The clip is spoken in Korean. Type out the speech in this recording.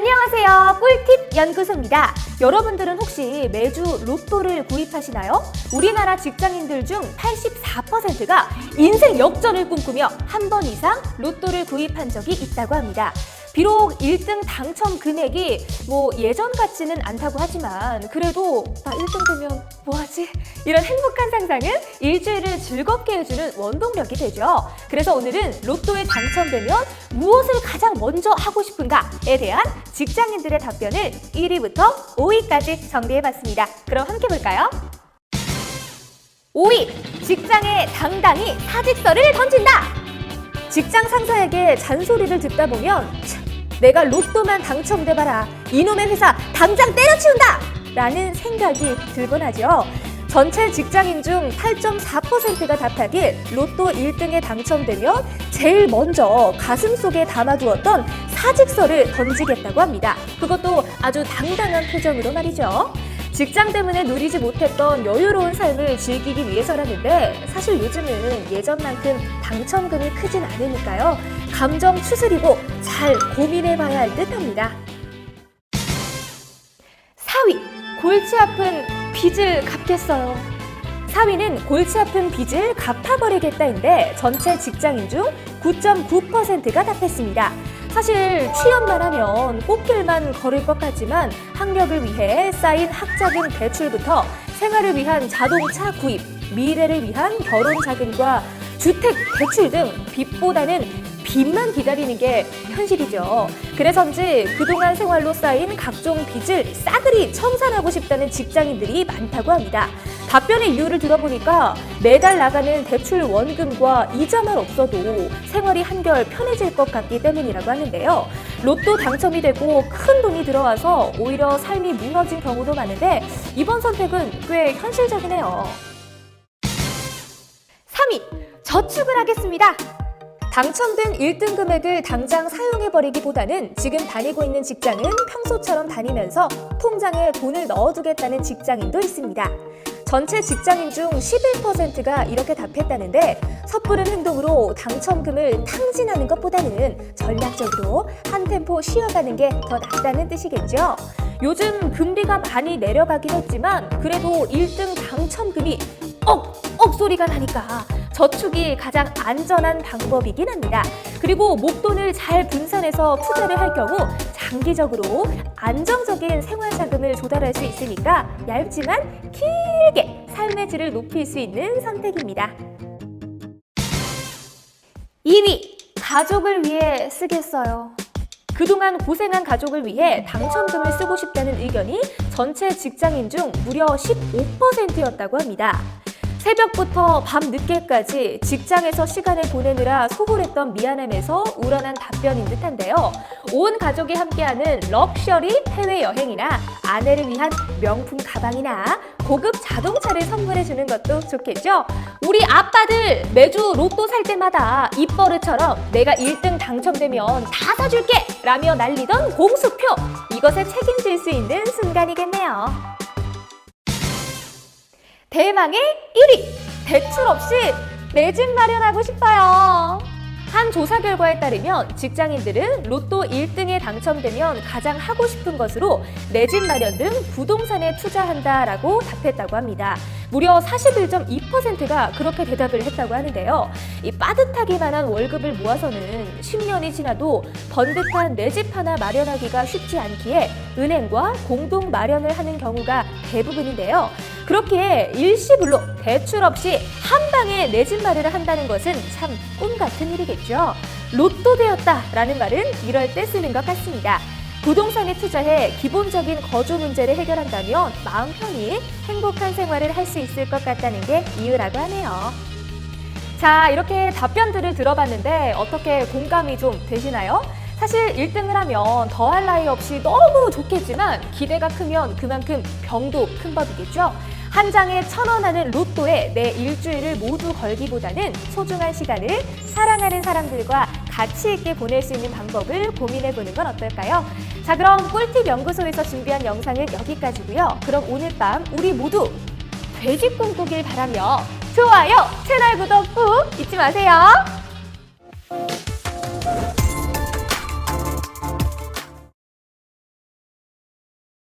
안녕하세요. 꿀팁 연구소입니다. 여러분들은 혹시 매주 로또를 구입하시나요? 우리나라 직장인들 중 84%가 인생 역전을 꿈꾸며 한 번 이상 로또를 구입한 적이 있다고 합니다. 비록 1등 당첨 금액이 예전 같지는 않다고 하지만 그래도 나 1등 되면 뭐하지? 이런 행복한 상상은 일주일을 즐겁게 해주는 원동력이 되죠. 그래서 오늘은 로또에 당첨되면 무엇을 가장 먼저 하고 싶은가에 대한 직장인들의 답변을 1위부터 5위까지 정리해봤습니다. 그럼 함께 볼까요? 5위! 직장에 당당히 사직서를 던진다! 직장 상사에게 잔소리를 듣다 보면 내가 로또만 당첨돼봐라, 이놈의 회사 당장 때려치운다! 라는 생각이 들곤 하죠. 전체 직장인 중 8.4%가 답하길 로또 1등에 당첨되면 제일 먼저 가슴속에 담아두었던 사직서를 던지겠다고 합니다. 그것도 아주 당당한 표정으로 말이죠. 직장 때문에 누리지 못했던 여유로운 삶을 즐기기 위해서라는데 사실 요즘은 예전만큼 당첨금이 크진 않으니까요. 감정 추스리고 잘 고민해봐야 할 듯합니다. 4위! 골치 아픈 빚을 갚겠어요. 4위는 골치 아픈 빚을 갚아버리겠다인데 전체 직장인 중 9.9%가 답했습니다. 사실 취업만 하면 꽃길만 걸을 것 같지만 학력을 위해 쌓인 학자금 대출부터 생활을 위한 자동차 구입, 미래를 위한 결혼 자금과 주택 대출 등 빚보다는 빚만 기다리는 게 현실이죠. 그래서인지 그동안 생활로 쌓인 각종 빚을 싸그리 청산하고 싶다는 직장인들이 많다고 합니다. 답변의 이유를 들어보니까 매달 나가는 대출 원금과 이자만 없어도 생활이 한결 편해질 것 같기 때문이라고 하는데요. 로또 당첨이 되고 큰 돈이 들어와서 오히려 삶이 무너진 경우도 많은데 이번 선택은 꽤 현실적이네요. 3위! 저축을 하겠습니다. 당첨된 1등 금액을 당장 사용해버리기보다는 지금 다니고 있는 직장은 평소처럼 다니면서 통장에 돈을 넣어두겠다는 직장인도 있습니다. 전체 직장인 중 11%가 이렇게 답했다는데 섣부른 행동으로 당첨금을 탕진하는 것보다는 전략적으로 한 템포 쉬어가는 게 더 낫다는 뜻이겠죠. 요즘 금리가 많이 내려가긴 했지만 그래도 1등 당첨금이 억 소리가 나니까 저축이 가장 안전한 방법이긴 합니다. 그리고 목돈을 잘 분산해서 투자를 할 경우 장기적으로 안정적인 생활자금을 조달할 수 있으니까 얇지만 길게 삶의 질을 높일 수 있는 선택입니다. 2위! 가족을 위해 쓰겠어요. 그동안 고생한 가족을 위해 당첨금을 쓰고 싶다는 의견이 전체 직장인 중 무려 15%였다고 합니다. 새벽부터 밤늦게까지 직장에서 시간을 보내느라 소홀했던 미안함에서 우러난 답변인 듯한데요. 온 가족이 함께하는 럭셔리 해외여행이나 아내를 위한 명품 가방이나 고급 자동차를 선물해주는 것도 좋겠죠? 우리 아빠들 매주 로또 살 때마다 입버릇처럼 내가 1등 당첨되면 다 사줄게! 라며 날리던 공수표! 이것에 책임질 수 있는 순간이겠네요. 대망의 1위! 대출 없이 내 집 마련하고 싶어요. 한 조사 결과에 따르면 직장인들은 로또 1등에 당첨되면 가장 하고 싶은 것으로 내 집 마련 등 부동산에 투자한다라고 답했다고 합니다. 무려 41.2%가 그렇게 대답을 했다고 하는데요. 이 빠듯하기만 한 월급을 모아서는 10년이 지나도 번듯한 내 집 하나 마련하기가 쉽지 않기에 은행과 공동 마련을 하는 경우가 대부분인데요. 그렇게 일시불로 대출 없이 한 방에 내 집 마련을 한다는 것은 참 꿈 같은 일이겠죠. 로또 되었다라는 말은 이럴 때 쓰는 것 같습니다. 부동산에 투자해 기본적인 거주 문제를 해결한다면 마음 편히 행복한 생활을 할 수 있을 것 같다는 게 이유라고 하네요. 자, 이렇게 답변들을 들어봤는데 어떻게 공감이 좀 되시나요? 사실 1등을 하면 더할 나위 없이 너무 좋겠지만 기대가 크면 그만큼 병도 큰 법이겠죠? 한 장에 1,000원 하는 로또에 내 일주일을 모두 걸기보다는 소중한 시간을 사랑하는 사람들과 가치 있게 보낼 수 있는 방법을 고민해보는 건 어떨까요? 자, 그럼 꿀팁 연구소에서 준비한 영상은 여기까지고요. 그럼 오늘 밤 우리 모두 돼지 꿈꾸길 바라며 좋아요, 채널 구독 꾹 잊지 마세요.